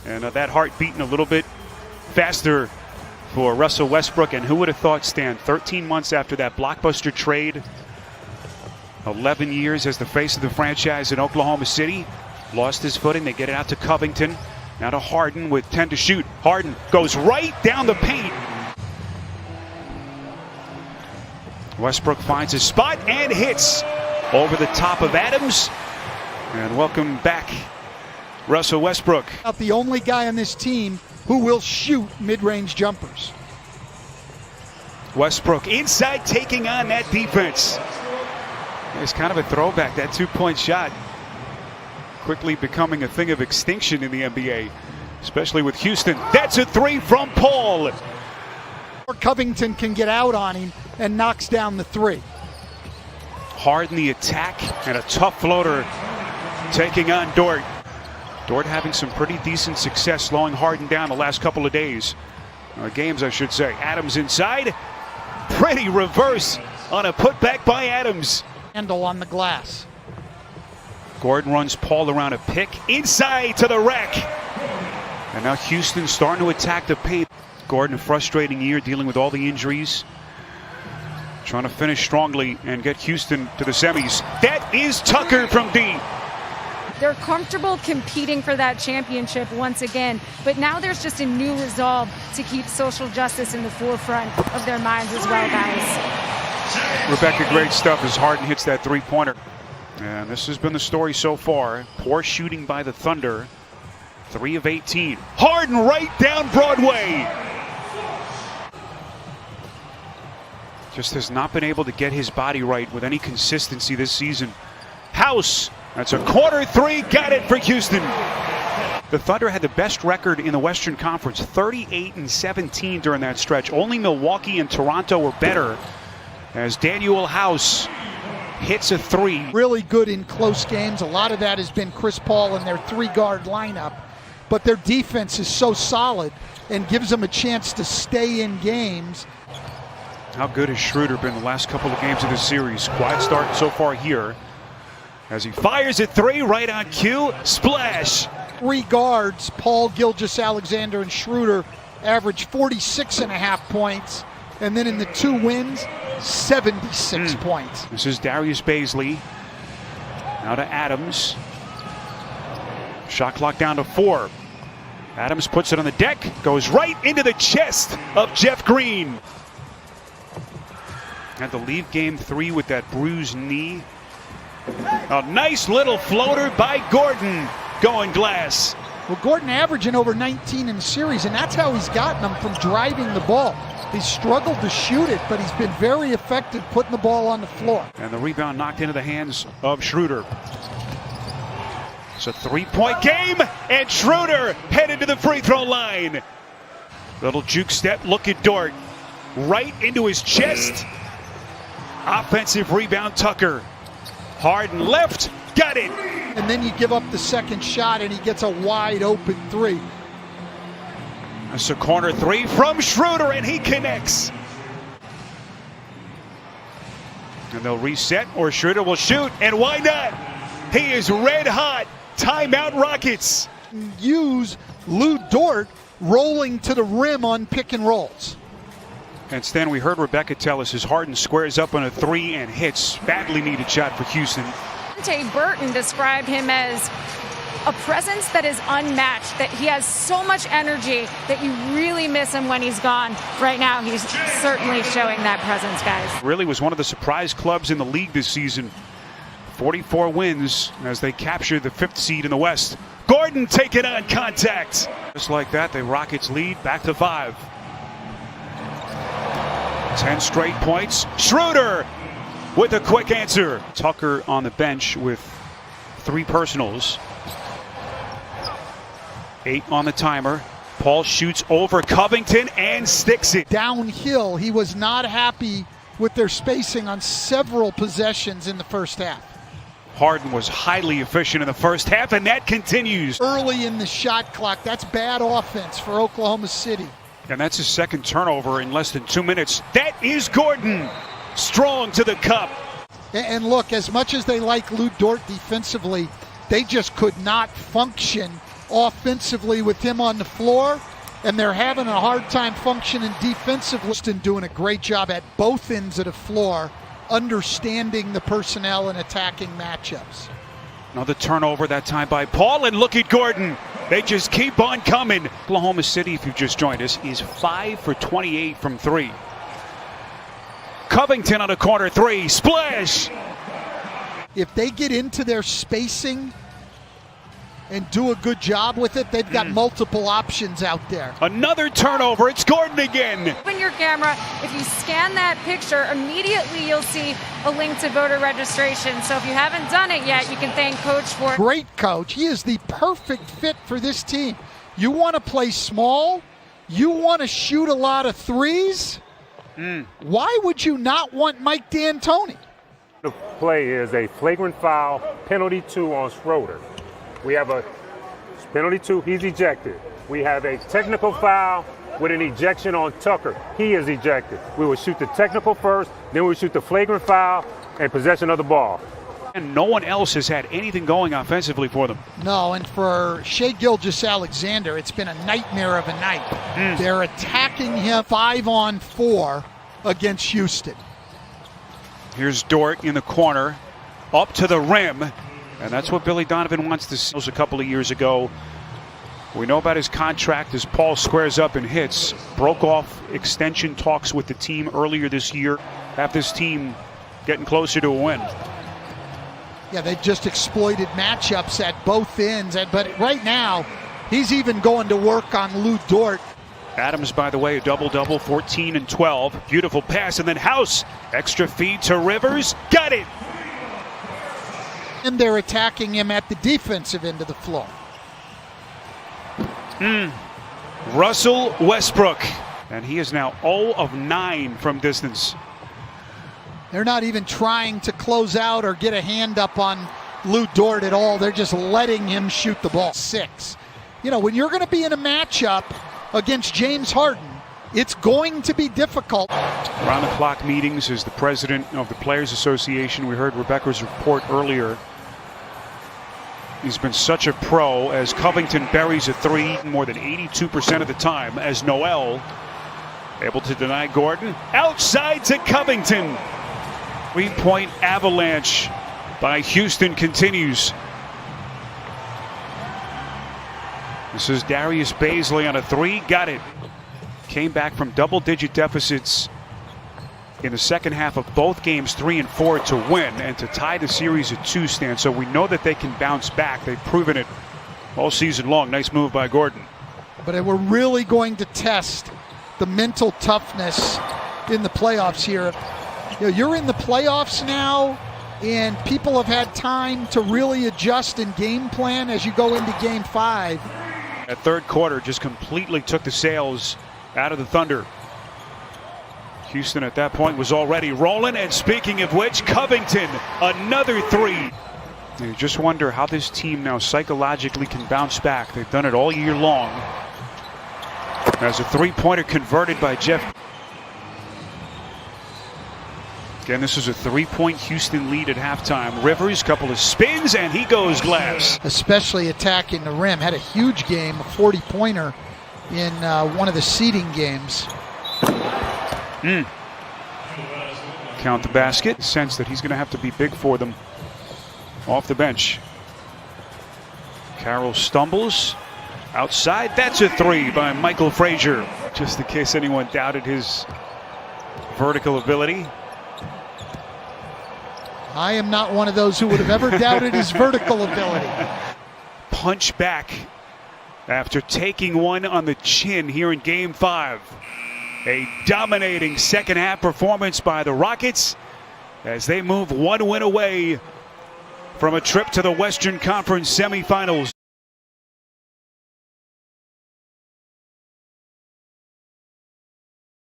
And that heart beating a little bit faster for Russell Westbrook. And who would have thought, Stan, 13 months after that blockbuster trade, 11 years as the face of the franchise in Oklahoma City, lost his footing. They get it out to Covington. Now to Harden with 10 to shoot. Harden goes right down the paint. Westbrook finds his spot and hits over the top of Adams. And welcome back, Russell Westbrook. The only guy on this team who will shoot mid-range jumpers. Westbrook inside taking on that defense. It's kind of a throwback, that two-point shot. Quickly becoming a thing of extinction in the NBA, especially with Houston. That's a three from Paul. Covington can get out on him and knocks down the three. Harden the attack and a tough floater taking on Dort. Dort having some pretty decent success slowing Harden down the last couple of games, I should say. Adams inside. Pretty reverse on a putback by Adams. Handle on the glass. Gordon runs Paul around a pick inside to the rack. And now Houston starting to attack the paint. Gordon, a frustrating year dealing with all the injuries. Trying to finish strongly and get Houston to the semis. That is Tucker from D. They're comfortable competing for that championship once again, but now there's just a new resolve to keep social justice in the forefront of their minds as well, guys. Rebecca, great stuff as Harden hits that three-pointer. And this has been the story so far. Poor shooting by the Thunder. 3 of 18. Harden right down Broadway. Just has not been able to get his body right with any consistency this season. House, that's a corner three, got it for Houston. The Thunder had the best record in the Western Conference, 38-17 during that stretch. Only Milwaukee and Toronto were better as Daniel House hits a three. Really good in close games. A lot of that has been Chris Paul and their three-guard lineup. But their defense is so solid and gives them a chance to stay in games. How good has Schroeder been the last couple of games of this series? Quiet start so far here as he fires at three right on cue. Splash. 3 guards, Paul, Gilgeous-Alexander, and Schroeder, average 46.5 points. And then in the 2 wins, 76 points. This is Darius Bazley. Now to Adams. Shot clock down to 4. Adams puts it on the deck, goes right into the chest of Jeff Green. Had to leave game 3 with that bruised knee. A nice little floater by Gordon going glass. Well, Gordon averaging over 19 in the series, and that's how he's gotten them from driving the ball. He's struggled to shoot it, but he's been very effective putting the ball on the floor. And the rebound knocked into the hands of Schroeder. It's a 3-point game, and Schroeder headed to the free throw line. Little juke step, look at Dort. Right into his chest. Offensive rebound, Tucker. Harden left, got it. And then you give up the second shot, and he gets a wide open three. That's a corner three from Schroeder, and he connects. And they'll reset, or Schroeder will shoot, and why not? He is red hot. Timeout Rockets. Use Lou Dort rolling to the rim on pick and rolls. And Stan, we heard Rebecca tell us as Harden squares up on a three and hits. Badly needed shot for Houston. Dante Burton described him as a presence that is unmatched, that he has so much energy that you really miss him when he's gone. Right now, he's certainly showing that presence, guys. Really was one of the surprise clubs in the league this season. 44 wins as they captured the 5th seed in the West. Gordon taking on contact. Just like that, the Rockets lead back to 5. 10 straight points. Schroeder with a quick answer. Tucker on the bench with 3 personals. 8 on the timer. Paul shoots over Covington and sticks it. Downhill, he was not happy with their spacing on several possessions in the first half. Harden was highly efficient in the first half, and that continues. Early in the shot clock, that's bad offense for Oklahoma City. And that's his 2nd turnover in less than 2 minutes. That is Gordon, strong to the cup. And look, as much as they like Lou Dort defensively, they just could not function offensively with him on the floor, and they're having a hard time functioning defensively. Houston doing a great job at both ends of the floor, understanding the personnel and attacking matchups. Another turnover, that time by Paul, and look at Gordon. They just keep on coming. Oklahoma City, if you've just joined us, is 5 for 28 from 3. Covington on a corner 3, splash! If they get into their spacing and do a good job with it, they've got multiple options out there. Another turnover, it's Gordon again. Open your camera. If you scan that picture, immediately you'll see a link to voter registration. So if you haven't done it yet, you can thank Coach for it. Great coach. He is the perfect fit for this team. You want to play small? You want to shoot a lot of threes? Why would you not want Mike D'Antoni? The play is a flagrant foul, penalty 2 on Schroeder. We have a penalty 2, he's ejected. We have a technical foul with an ejection on Tucker. He is ejected. We will shoot the technical first, then we shoot the flagrant foul and possession of the ball. And no one else has had anything going offensively for them. No, and for Shai Gilgeous-Alexander, it's been a nightmare of a night. They're attacking him 5-on-4 against Houston. Here's Dort in the corner, up to the rim, and that's what Billy Donovan wants to see. A couple of years ago, we know about his contract as Paul squares up and hits. Broke off extension talks with the team earlier this year. Have this team getting closer to a win. Yeah, they've just exploited matchups at both ends. But right now, he's even going to work on Lou Dort. Adams, by the way, a double-double, 14 and 12. Beautiful pass, and then House. Extra feed to Rivers. Got it! And they're attacking him at the defensive end of the floor. Russell Westbrook. And he is now 0 of 9 from distance. They're not even trying to close out or get a hand up on Lou Dort at all. They're just letting him shoot the ball. 6. You know, when you're going to be in a matchup against James Harden, it's going to be difficult. Round-the-clock meetings as the president of the Players Association. We heard Rebecca's report earlier. He's been such a pro as Covington buries a 3 more than 82% of the time, as Noel able to deny Gordon. Outside to Covington. 3-point avalanche by Houston continues. This is Darius Bazley on a 3. Got it. Came back from double-digit deficits in the second half of both games, 3 and 4, to win and to tie the series at 2, Stan. So we know that they can bounce back. They've proven it all season long. Nice move by Gordon. But we're really going to test the mental toughness in the playoffs here. You know, you're in the playoffs now, and people have had time to really adjust and game plan as you go into Game 5. That third quarter just completely took the sails out of the Thunder. Houston at that point was already rolling, and speaking of which, Covington, another 3. You just wonder how this team now psychologically can bounce back. They've done it all year long. As a 3-pointer converted by Jeff. Again, this is a 3-point Houston lead at halftime. Rivers, couple of spins, and he goes glass. Especially attacking the rim. Had a huge game, a 40-pointer in one of the seeding games. Count the basket. Sense that he's going to have to be big for them off the bench. Carroll stumbles outside. That's a 3 by Michael Frazier. Just in case anyone doubted his vertical ability. I am not one of those who would have ever doubted his vertical ability. Punch back after taking one on the chin here in Game 5. A dominating second half performance by the Rockets as they move one win away from a trip to the Western Conference semifinals.